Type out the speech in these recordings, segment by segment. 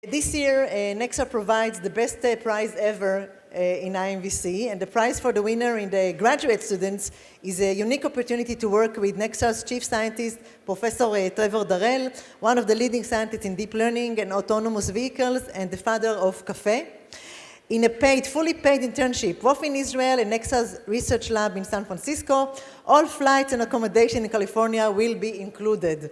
This year, Nexar provides the best prize ever in IMVC, and the prize for the winner in the graduate students is a unique opportunity to work with Nexar's chief scientist, Professor Trevor Darrell, one of the leading scientists in deep learning and autonomous vehicles, and the father of Caffe. In a fully paid internship, both in Israel and Nexar's research lab in San Francisco, all flights and accommodation in California will be included.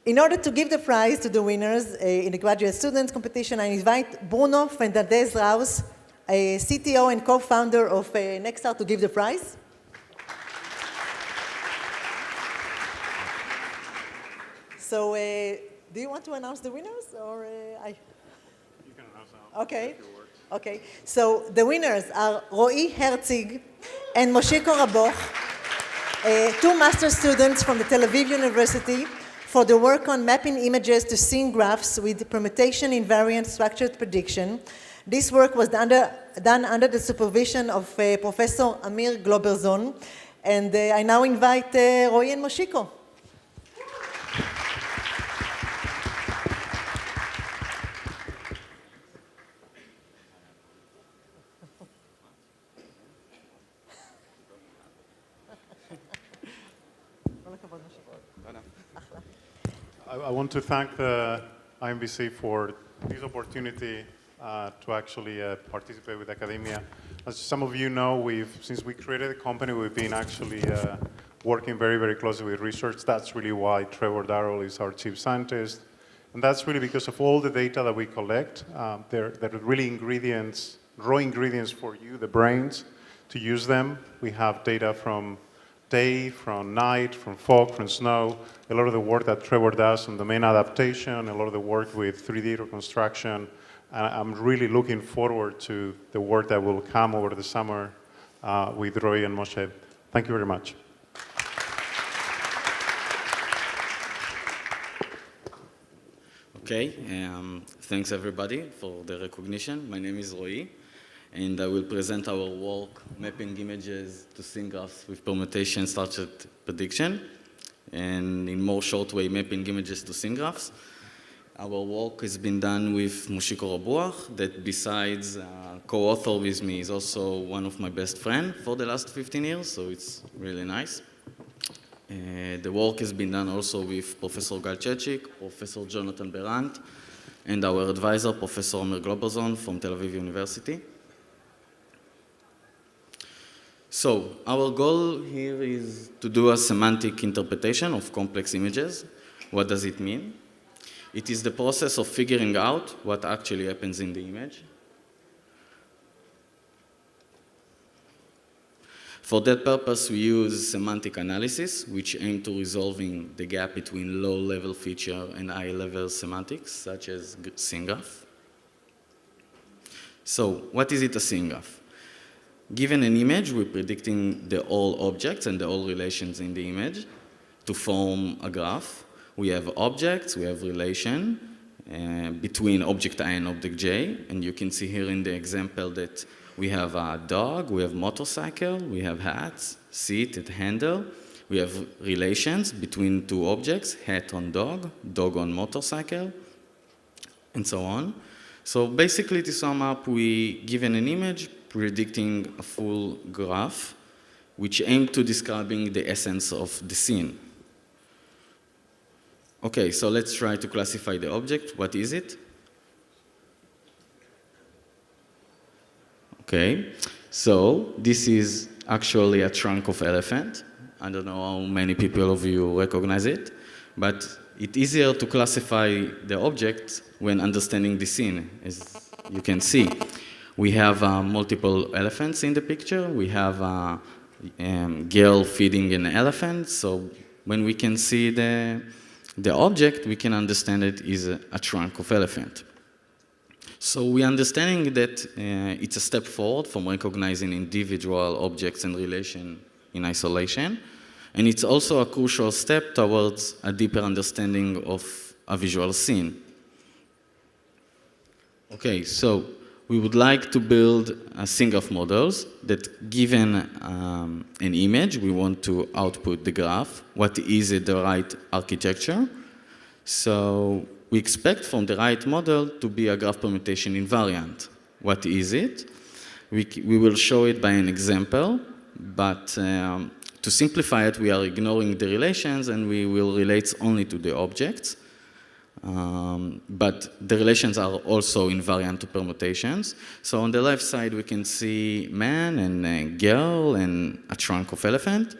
In order to give the prize to the winners in the graduate students competition, I invite Bruno Fernandez-Raus, a CTO and co-founder of Nexar, to give the prize. So, do you want to announce the winners, or You can announce now. Okay. Okay. So the winners are Roy Herzig and Moshiko Raboch, two master students from the Tel Aviv University, for the work on mapping images to scene graphs with permutation invariant structured prediction. This work was done under the supervision of Professor Amir Globerzon, and I now invite Roy and Moshiko. I want to thank the IMVC for this opportunity to actually participate with academia. As some of you know, since we created the company, we've been actually working very, very closely with research. That's really why Trevor Darrell is our chief scientist. And that's really because of all the data that we collect. They're really ingredients, raw ingredients for you, the brains, to use them. We have data from day, from night, from fog, from snow, a lot of the work that Trevor does on domain adaptation, a lot of the work with 3D reconstruction. I'm really looking forward to the work that will come over the summer with Roy and Moshe. Thank you very much. Okay, thanks everybody for the recognition. My name is Roy, and I will present our work mapping images to scene graphs with permutation structured prediction, and in more short way, mapping images to scene graphs. Our work has been done with Moshiko Raboch, that besides co-author with me is also one of my best friends for the last 15 years, so it's really nice. The work has been done also with Professor Gal Chechik, Professor Jonathan Berant, and our advisor, Professor Amir Globerzon from Tel Aviv University. So, our goal here is to do a semantic interpretation of complex images. What does it mean? It is the process of figuring out what actually happens in the image. For that purpose, we use semantic analysis, which aim to resolving the gap between low-level feature and high-level semantics, such as scene graph. So, what is it, a scene graph? Given an image, we're predicting all objects and all relations in the image to form a graph. We have objects, we have relation between object I and object J, and you can see here in the example that we have a dog, we have motorcycle, we have hats, seat and handle. We have relations between two objects, hat on dog, dog on motorcycle, and so on. So basically, to sum up, we given an image predicting a full graph, which aim to describing the essence of the scene. Okay, so let's try to classify the object. What is it? Okay, so this is actually a trunk of elephant. I don't know how many people of you recognize it, but it's easier to classify the object when understanding the scene, as you can see. We have multiple elephants in the picture. We have a girl feeding an elephant. So when we can see the object, we can understand it is a trunk of elephant. So we're understanding that it's a step forward from recognizing individual objects and relation in isolation. And it's also a crucial step towards a deeper understanding of a visual scene. Okay, so we would like to build a scene graph models that, given an image, we want to output the graph. What is it, the right architecture? So we expect from the right model to be a graph permutation invariant. What is it? We will show it by an example, but to simplify it, we are ignoring the relations and we will relate only to the objects. But the relations are also invariant to permutations. So on the left side, we can see man and a girl and a trunk of elephant,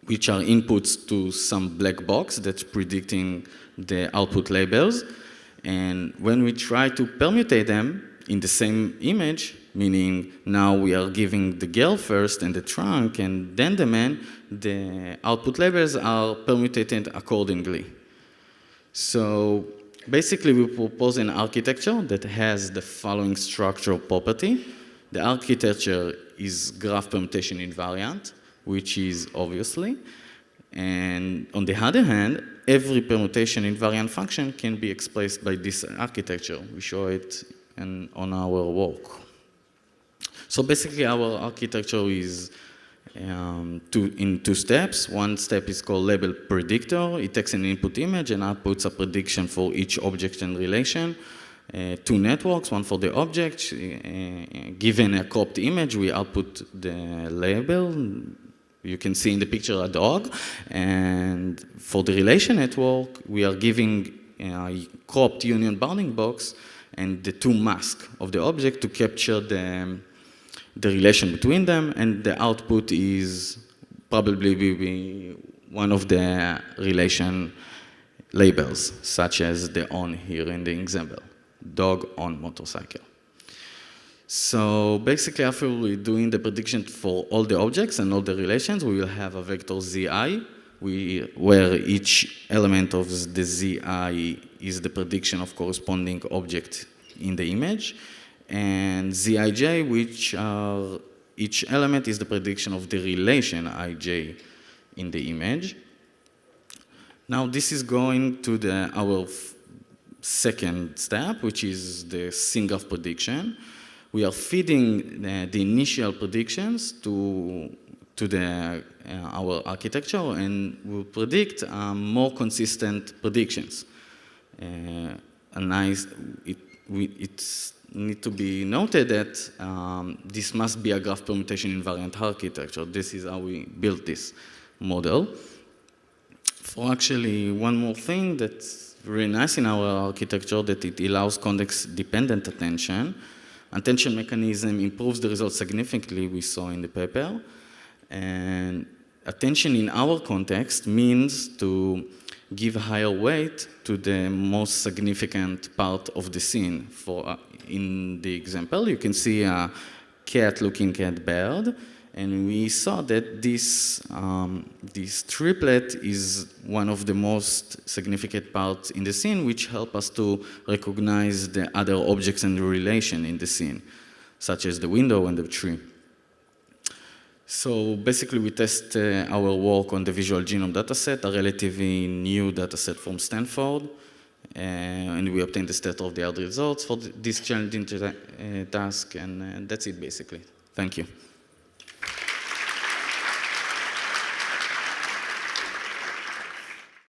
which are inputs to some black box that's predicting the output labels. And when we try to permutate them in the same image, meaning now we are giving the girl first and the trunk and then the man, the output labels are permutated accordingly. So basically we propose an architecture that has the following structural property. The architecture is graph permutation invariant, which is obviously, and on the other hand, every permutation invariant function can be expressed by this architecture. We show it on our work. So basically our architecture is in two steps. One step is called label predictor. It takes an input image and outputs a prediction for each object and relation. Two networks, one for the object. Given a cropped image, we output the label. You can see in the picture a dog. And for the relation network, we are giving a cropped union bounding box and the two masks of the object to capture the relation between them, and the output is probably will be one of the relation labels, such as the on here in the example, dog on motorcycle. So basically, after we're doing the prediction for all the objects and all the relations, we will have a vector Zi, where each element of the Zi is the prediction of corresponding object in the image, and Zij, which each element is the prediction of the relation Ij in the image. Now this is going to our second step, which is the SINGRAPH prediction. We are feeding the initial predictions to our architecture, and we'll predict more consistent predictions. It's need to be noted that this must be a graph permutation invariant architecture. This is how we built this model. For actually one more thing that's very nice in our architecture, that it allows context-dependent attention. Attention mechanism improves the results significantly, we saw in the paper. And attention in our context means to give higher weight to the most significant part of the scene. In the example, you can see a cat looking at bird, and we saw that this triplet is one of the most significant parts in the scene, which help us to recognize the other objects and the relation in the scene, such as the window and the tree. So basically, we test our work on the visual genome dataset, a relatively new dataset from Stanford, and we obtained the state-of-the-art results for this challenging task, and that's it basically. Thank you.